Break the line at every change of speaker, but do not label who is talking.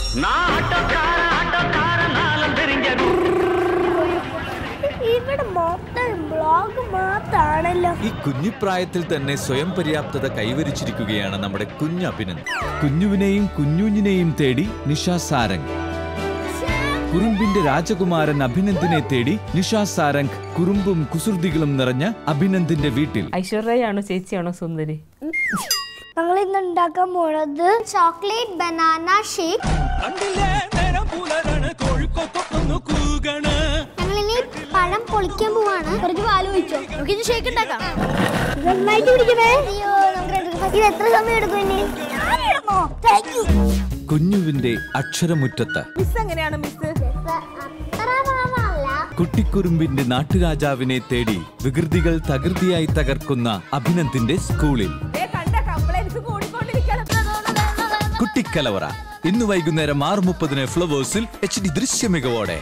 ഈ കുഞ്ഞിപ്രായത്തിൽ തന്നെ സ്വയം പര്യാപ്തത കൈവരിച്ചിരിക്കുകയാണ് നമ്മുടെ കുഞ്ഞ് അഭിനന്ദ്. കുഞ്ഞുവിനെയും കുഞ്ഞുഞ്ഞിനെയും തേടി നിഷ സാരംഗ്. കുറുമ്പിന്റെ രാജകുമാരൻ അഭിനന്ദിനെ തേടി നിഷ സാരംഗ് കുറുമ്പും കുസൃതികളും നിറഞ്ഞ അഭിനന്ദിന്റെ വീട്ടിൽ.
ഐശ്വര്യയാണോ ചേച്ചിയാണോ സുന്ദരി?
ഞങ്ങൾ ഇന്ന് ഉണ്ടാക്കാൻ പോണത് ചോക്ലേറ്റ് ബനാന ഷേക്ക്. ഞങ്ങളിനി പഴം പൊളിക്കാൻ പോവാണ്. കുറച്ച് പാല് ഒഴിച്ചോ, നമുക്ക് ഷേക്ക് ഉണ്ടാക്കാം. നന്നായിട്ട് കുടിക്കണേ. ഇത് എത്ര സമയം എടുക്കും ഇനി?
കുഞ്ഞുവിന്റെ അക്ഷരമുറ്റത്ത് കുട്ടിക്കുറുമ്പിന്റെ നാട്ടുരാജാവിനെ തേടി വികൃതികൾ തകൃതിയായി തകർക്കുന്ന അഭിനന്ദിന്റെ സ്കൂളിൽ. കുട്ടിക്കലവറ ഇന്ന് വൈകുന്നേരം 6:30 ഫ്ലവേഴ്സിൽ HD ദൃശ്യമികവോടെ.